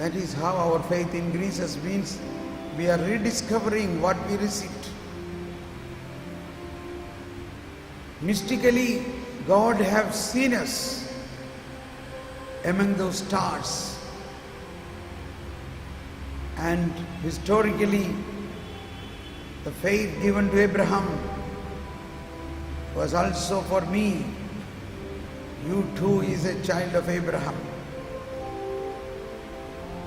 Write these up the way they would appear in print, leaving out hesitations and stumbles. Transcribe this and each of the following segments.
That is how our faith increases, means we are rediscovering what we received. Mystically, God has seen us among those stars. And historically, the faith given to Abraham was also for me. You too is a child of Abraham.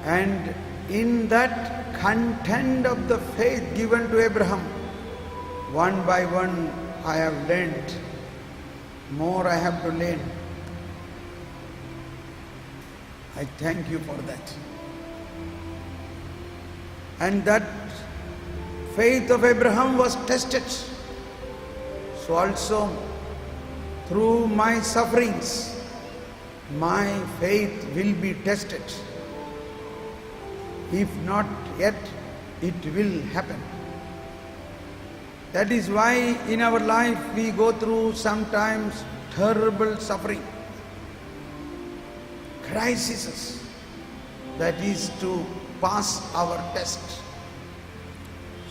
And in that content of the faith given to Abraham, one by one I have learned. More I have to learn. I thank you for that. And that faith of Abraham was tested. So also through my sufferings, my faith will be tested. If not yet, it will happen. That is why in our life we go through sometimes terrible suffering, crises, that is to pass our test.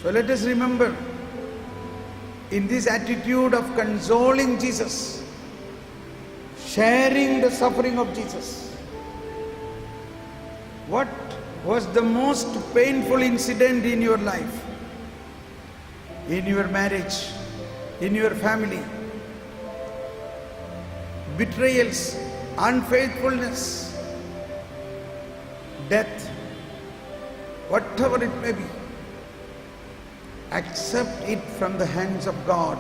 So let us remember, in this attitude of consoling Jesus, sharing the suffering of Jesus, what was the most painful incident in your life, in your marriage, in your family? Betrayals, unfaithfulness, death, whatever it may be, accept it from the hands of God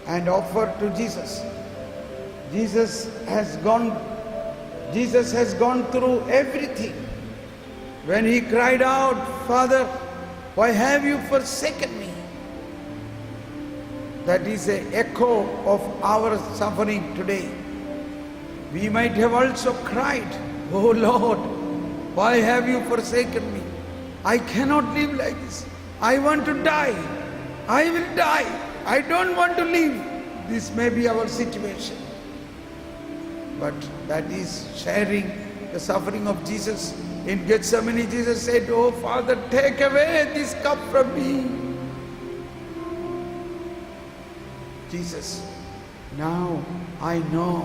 and offer to Jesus. Jesus has gone through everything. When he cried out, Father, why have you forsaken me? That is an echo of our suffering today. We might have also cried, Oh Lord, why have you forsaken me? I cannot live like this. I want to die. I will die. I don't want to live. This may be our situation. But that is sharing the suffering of Jesus. In Gethsemane, Jesus said, Oh Father, take away this cup from me. Jesus, now I know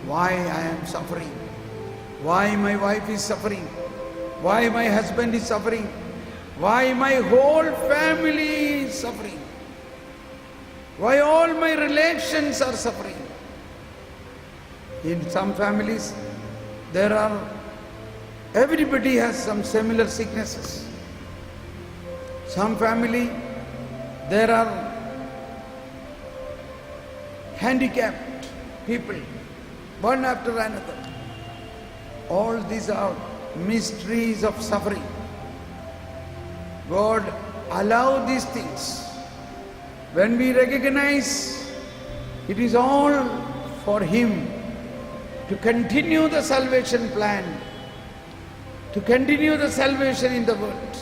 why I am suffering, why my wife is suffering, why my husband is suffering, why my whole family is suffering, why all my relations are suffering. In some families, everybody has some similar sicknesses. Some family, there are handicapped people, one after another. All these are mysteries of suffering. God allows these things. When we recognize it is all for Him to continue the salvation plan, to continue the salvation in the world.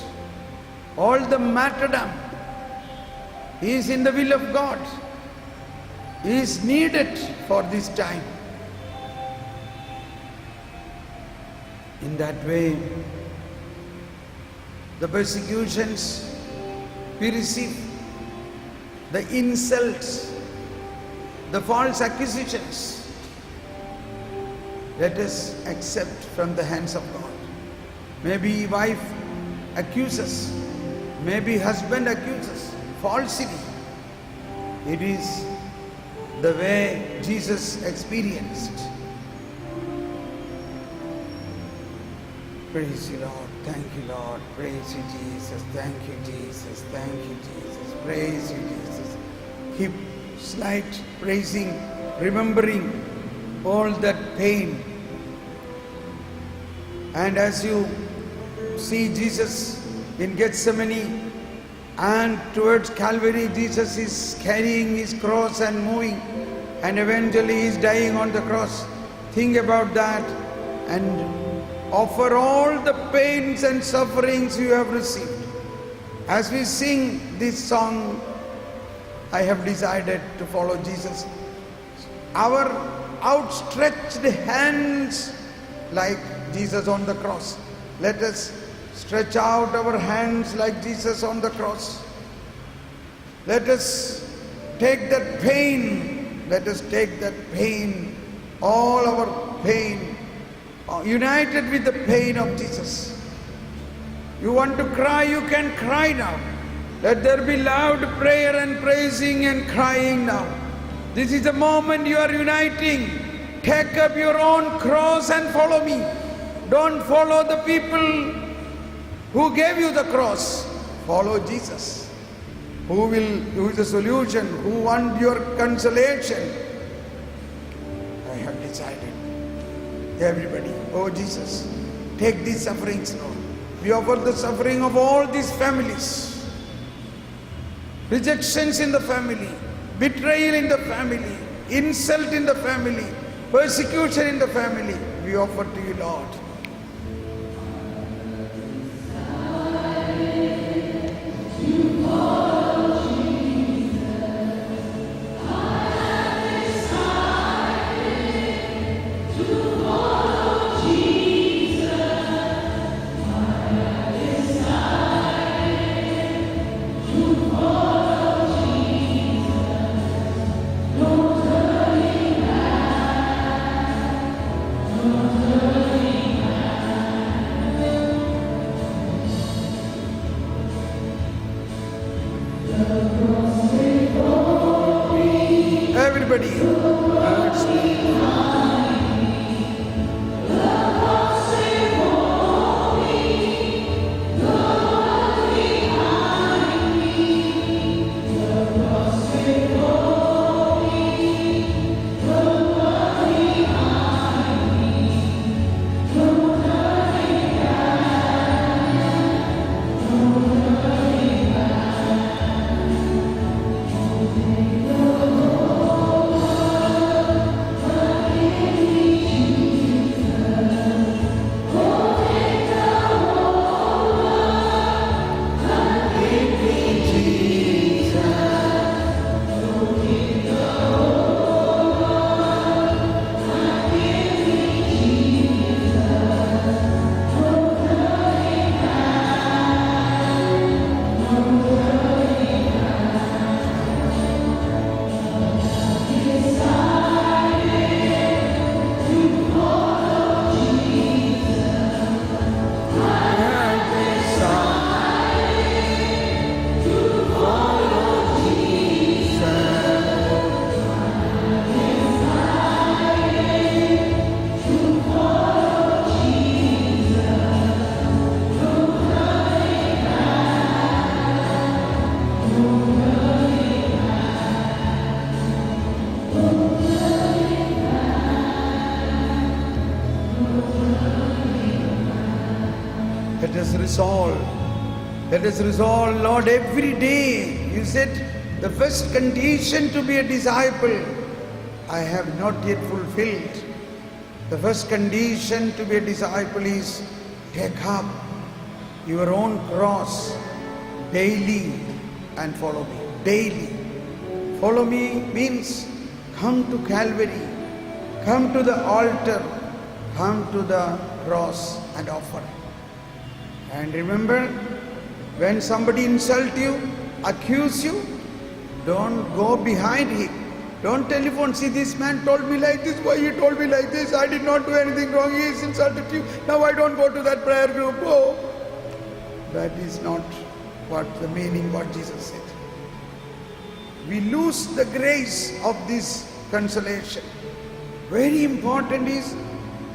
All the martyrdom is in the will of God, is needed for this time. In that way, the persecutions we receive, the insults, the false accusations, let us accept from the hands of God. Maybe wife accuses, maybe husband accuses falsely. It is the way Jesus experienced. Praise you, Lord. Thank you, Lord. Praise you, Jesus. Thank you, Jesus. Thank you, Jesus. Praise you, Jesus. Keep slight praising, remembering all that pain. And as you see Jesus in Gethsemane and towards Calvary, Jesus is carrying his cross and moving, and eventually he is dying on the cross. Think about that and offer all the pains and sufferings you have received. As we sing this song, I have decided to follow Jesus. Our outstretched hands like Jesus on the cross. Let us stretch out our hands like Jesus on the cross. Let us take that pain. Let us take that pain, all our pain, united with the pain of Jesus. You want to cry, you can cry now. Let there be loud prayer and praising and crying now. This is the moment you are uniting. Take up your own cross and follow me. Don't follow the people who gave you the cross. Follow Jesus, who is the solution, who wants your consolation. I have decided. Everybody, oh Jesus, take these sufferings, Lord. We offer the suffering of all these families. Rejections in the family, betrayal in the family, insult in the family, persecution in the family. We offer to you, Lord. Everybody. Let us resolve, Lord, every day. You said the first condition to be a disciple, I have not yet fulfilled. The first condition to be a disciple is take up your own cross daily and follow me. Daily. Follow me means come to Calvary, come to the altar, come to the cross and offer. And remember, when somebody insult you, accuse you, don't go behind him. Don't telephone, see this man told me like this, why he told me like this, I did not do anything wrong, he has insulted you, now I don't go to that prayer group. Oh, that is not what the meaning what Jesus said. We lose the grace of this consolation. Very important is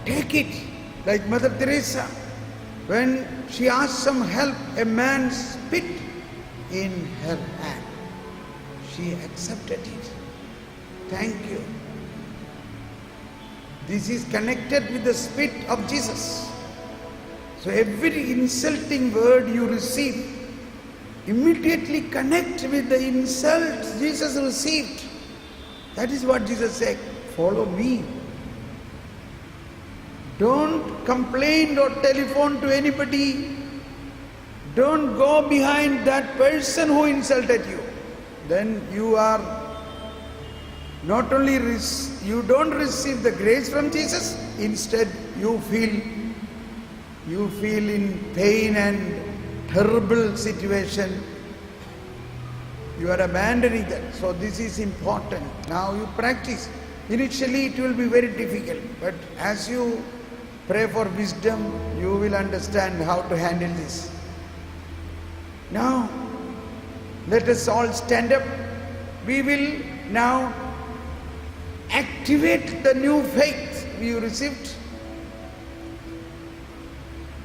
take it. Like Mother Teresa, when she asked some help, a man spit in her hand. She accepted it. Thank you. This is connected with the spit of Jesus. So every insulting word you receive, immediately connect with the insult Jesus received. That is what Jesus said. Follow me. Don't complain or telephone to anybody. Don't go behind that person who insulted you. Then you are not only you don't receive the grace from Jesus, instead you feel you feel in pain and terrible situation, you are abandoning that. So this is important. Now you practice. Initially it will be very difficult, but as you pray for wisdom, you will understand how to handle this. Now, let us all stand up. We will now activate the new faith we received.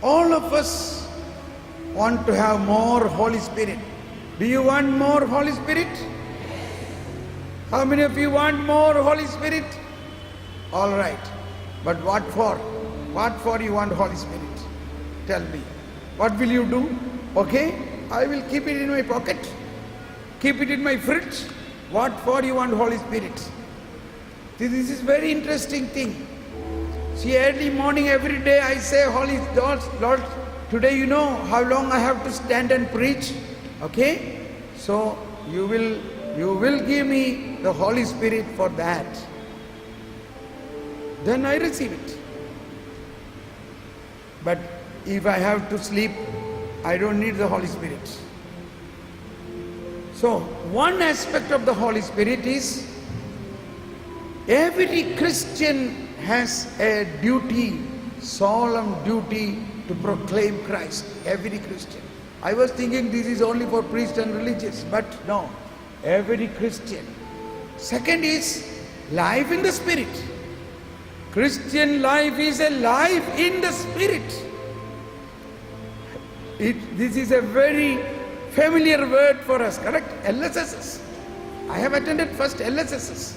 All of us want to have more Holy Spirit. Do you want more Holy Spirit? How many of you want more Holy Spirit? All right. But what for? What for you want Holy Spirit? Tell me. What will you do? Okay? I will keep it in my pocket. Keep it in my fridge. What for you want Holy Spirit? This is very interesting thing. See, early morning every day I say, Holy Lord, today you know how long I have to stand and preach. Okay? So you will give me the Holy Spirit for that. Then I receive it. But if I have to sleep, I don't need the Holy Spirit. So one aspect of the Holy Spirit is every Christian has a duty, solemn duty to proclaim Christ. Every Christian. I was thinking this is only for priests and religious, but no, every Christian. Second is life in the Spirit. Christian life is a life in the Spirit. This is a very familiar word for us, correct? LSSS. I have attended first LSSS.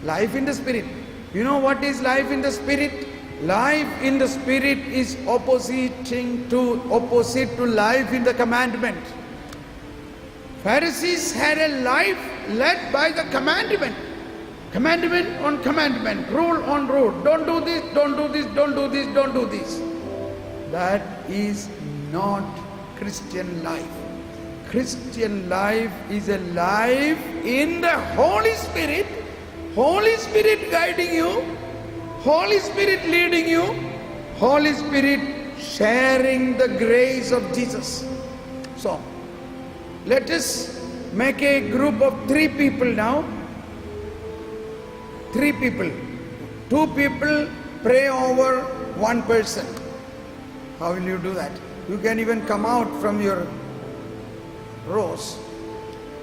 Life in the Spirit. You know what is life in the Spirit? Life in the Spirit is opposite to life in the commandment. Pharisees had a life led by the commandment. Commandment on commandment, rule on rule. Don't do this, don't do this, don't do this, don't do this. That is not Christian life. Christian life is a life in the Holy Spirit. Holy Spirit guiding you, Holy Spirit leading you, Holy Spirit sharing the grace of Jesus. So, let us make a group of 3 people now. 3 people. 2 people pray over 1 person. How will you do that? You can even come out from your rows.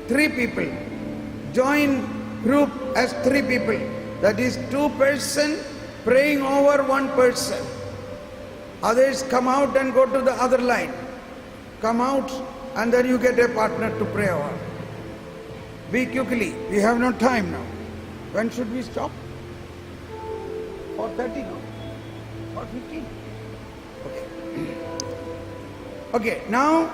3 people. Join group as 3 people. That is 2 person praying over 1 person. Others come out and go to the other line. Come out and then you get a partner to pray over. Be quickly. We have no time now. When should we stop? 4:30 now? 4:15? Okay. Okay, now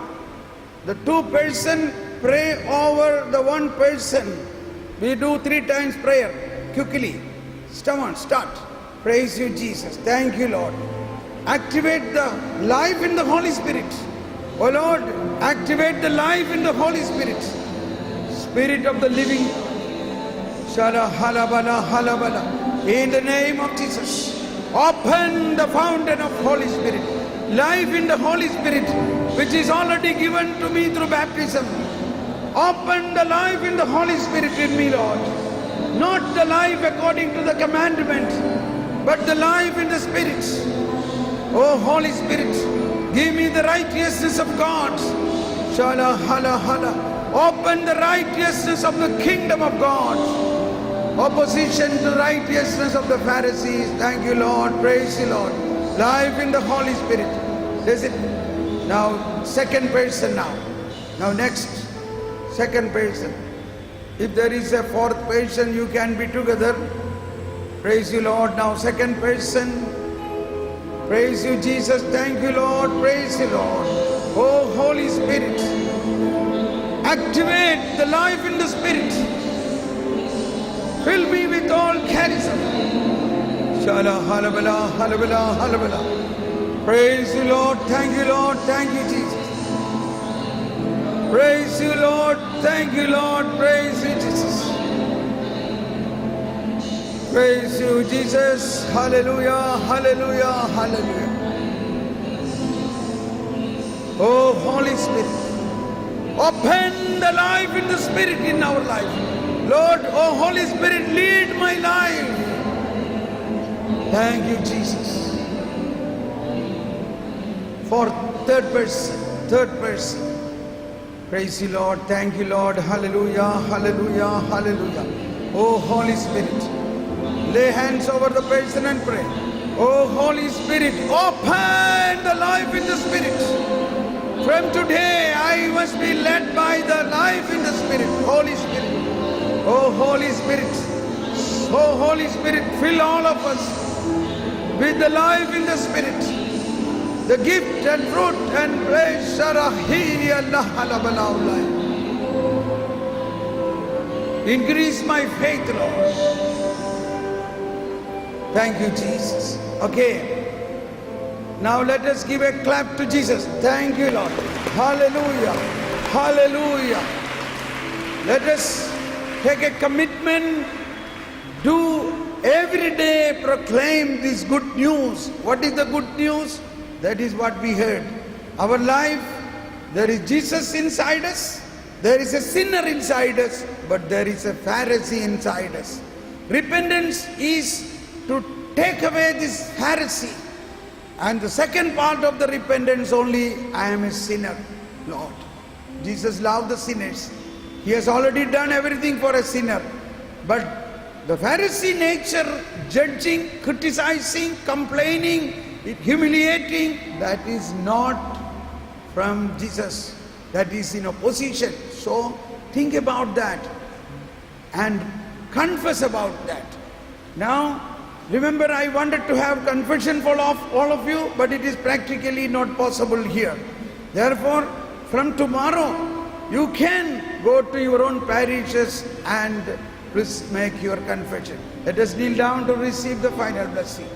the 2 person pray over the 1 person. We do 3 times prayer. Quickly. Start. Praise you, Jesus. Thank you, Lord. Activate the life in the Holy Spirit. Oh Lord, activate the life in the Holy Spirit. Spirit of the living. Shala halabala halabala. In the name of Jesus. Open the fountain of Holy Spirit. Life in the Holy Spirit, which is already given to me through baptism. Open the life in the Holy Spirit in me, Lord. Not the life according to the commandment, but the life in the Spirit. Oh Holy Spirit, give me the righteousness of God. Shala hala hala. Open the righteousness of the kingdom of God. Opposition to righteousness of the Pharisees. Thank you, Lord. Praise you, Lord. Life in the Holy Spirit. Is it? Now, second person now. Now next, second person. If there is a 4th person, you can be together. Praise you, Lord. Now second person. Praise you, Jesus. Thank you, Lord. Praise you, Lord. Oh, Holy Spirit. Activate the life in the Spirit. Fill me with all charism. Shala halabala halabala halabala. Praise you, Lord. Thank you, Lord. Thank you, Jesus. Praise you, Lord. Thank you, Lord. Praise you, Jesus. Praise you, Jesus. Hallelujah. Hallelujah. Hallelujah. Oh Holy Spirit, open the life in the Spirit in our life. Lord, oh Holy Spirit, lead my life. Thank you, Jesus. For third person. Praise you, Lord. Thank you, Lord. Hallelujah, hallelujah, hallelujah. Oh Holy Spirit, lay hands over the person and pray. Oh Holy Spirit, open the life in the Spirit. From today, I must be led by the life in the Spirit. Holy Spirit. Oh Holy Spirit. Oh Holy Spirit, fill all of us with the life in the Spirit. The gift and fruit and praise. Increase my faith, Lord. Thank you, Jesus. Okay. Now let us give a clap to Jesus. Thank you, Lord. Hallelujah. Hallelujah. Let us take a commitment. Do every day proclaim this good news. What is the good news? That is what we heard. Our life, there is Jesus inside us. There is a sinner inside us. But there is a Pharisee inside us. Repentance is to take away this Pharisee. And the second part of the repentance only, I am a sinner, Lord. Jesus loved the sinners. He has already done everything for a sinner. But the Pharisee nature, judging, criticizing, complaining, humiliating, that is not from Jesus. That is in opposition. So think about that and confess about that. Now, remember, I wanted to have confession for all of you, but it is practically not possible here. Therefore, from tomorrow, you can go to your own parishes and please make your confession. Let us kneel down to receive the final blessing.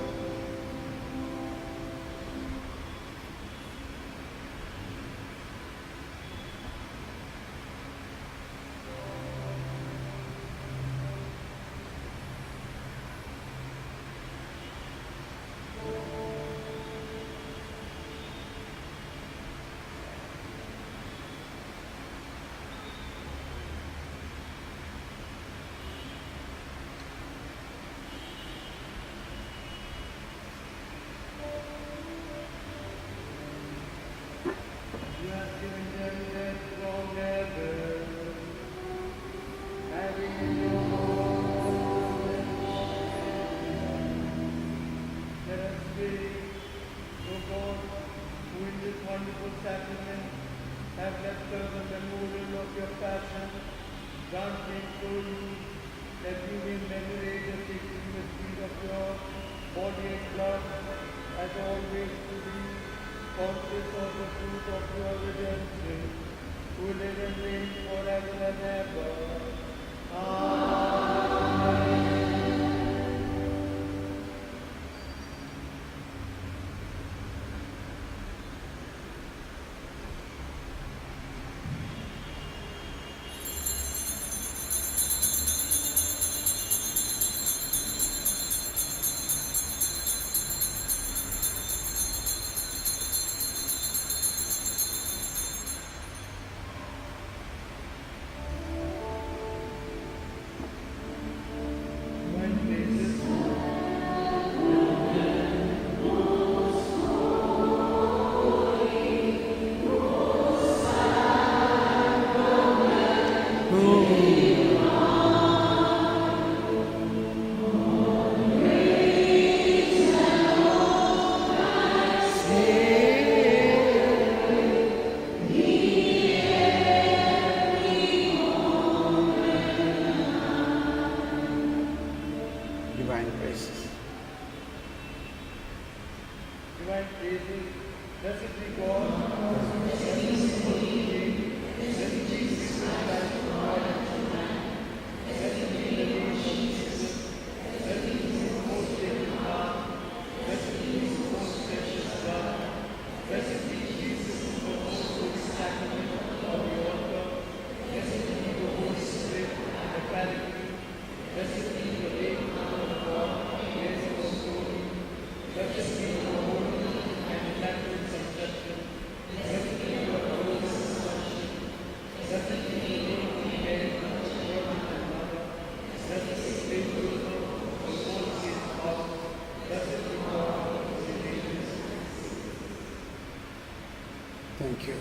Thank you.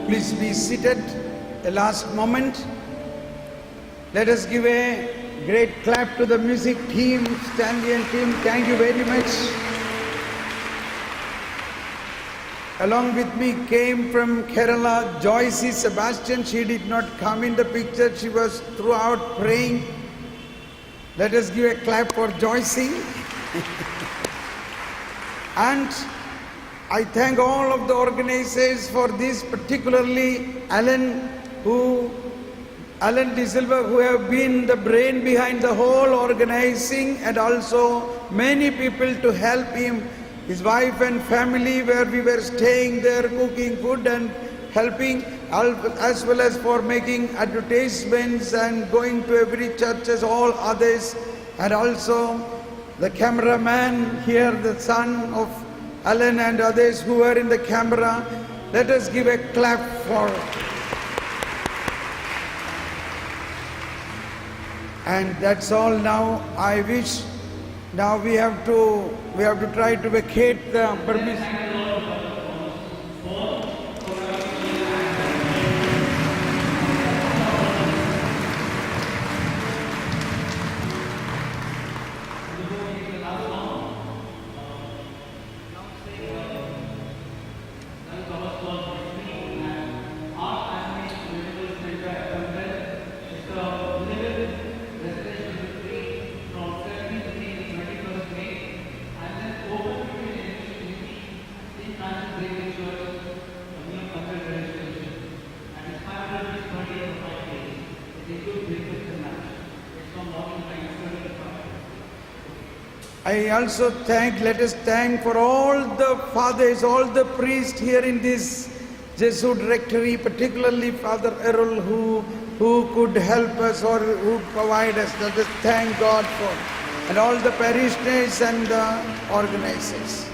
Please be seated. The last moment. Let us give a great clap to the music team, Stanley and team. Thank you very much. Along with me came from Kerala, Joyce Sebastian. She did not come in the picture. She was throughout praying. Let us give a clap for Joyce. And I thank all of the organizers for this, particularly Alan De Silva, who have been the brain behind the whole organizing, and also many people to help him, his wife and family, where we were staying there, cooking food and helping, as well as for making advertisements and going to every church as all others, and also the cameraman here, the son of Alan and others who were in the camera. Let us give a clap for. And that's all now. I wish now we have to try to vacate the permission. I also let us thank for all the fathers, all the priests here in this Jesuit rectory, particularly Father Errol, who could help us or who provide us. Let us thank God for, and all the parishioners and the organizers.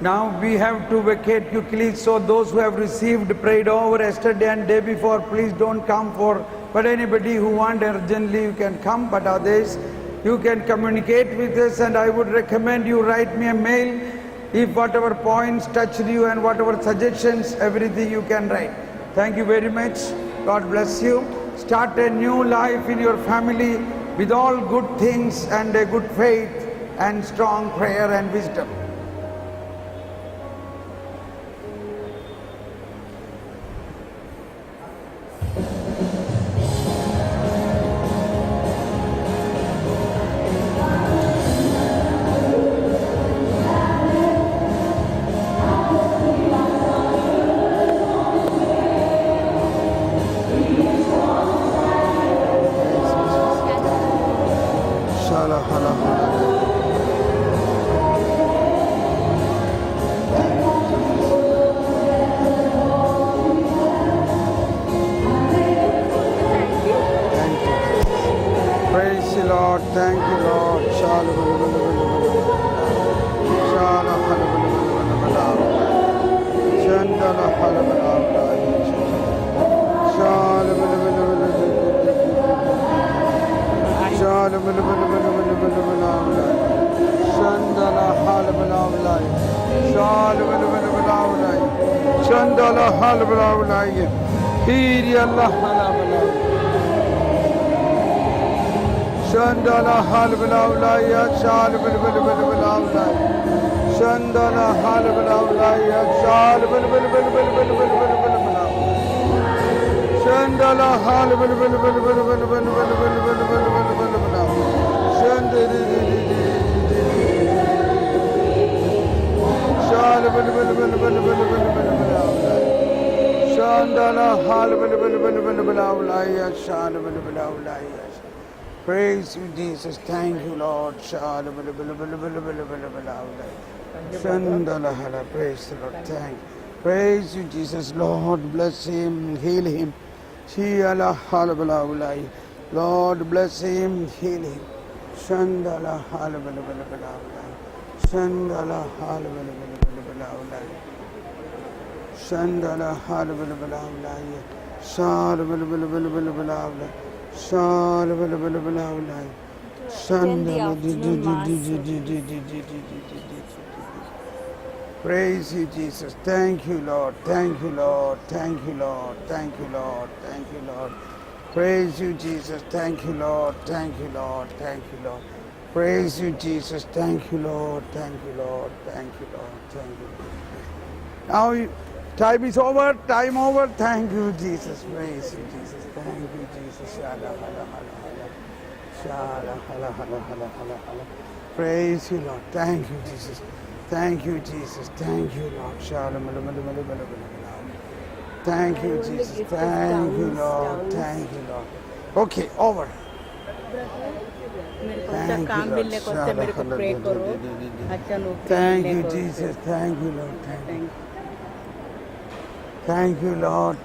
Now we have to vacate quickly, so those who have received, prayed over yesterday and day before, please don't come for. But anybody who want urgently, you can come, but others, you can communicate with us, and I would recommend you write me a mail if whatever points touched you and whatever suggestions, everything you can write. Thank you very much. God bless you. Start a new life in your family with all good things and a good faith and strong prayer and wisdom. Praise the Lord, thank you Lord. Shandala halbalaulaya shal bilbilbilbilbilai Shandala halbalaulaya shal bilbilbilbilbilbilbilai Shandala halbalaulaya Shandiri shal bilbilbilbilbilai Shandala halbalaulaya shal bilbilbilbilai. Praise you, Jesus. Thank you, Lord. Shandala. Praise the Lord. Thank you. Praise you, Jesus. Lord, bless him, heal him. Lord, bless him, heal him. Shandala. Shandala. Shandala. Shandala. Praise you, Jesus. Thank you, Lord. Thank you, Lord. Thank you, Lord. Thank you, Lord. Thank you, Lord. Praise you, Jesus. Thank you, Lord. Thank you, Lord. Thank you, Lord. Praise you, Jesus. Thank you, Lord. Thank you, Lord. Thank you, Lord. Thank you. Now, time is over. Time over. Thank you, Jesus. Praise you, Jesus. Thank you, Jesus. Praise you, Lord. Thank you, Jesus. Thank you, Jesus. Thank you, Lord. Thank you, Jesus. Thank you, Lord. Thank you, Lord. Okay, over. Thank you, Lord. Thank you, Jesus. Thank you, Lord. Thank you, Lord.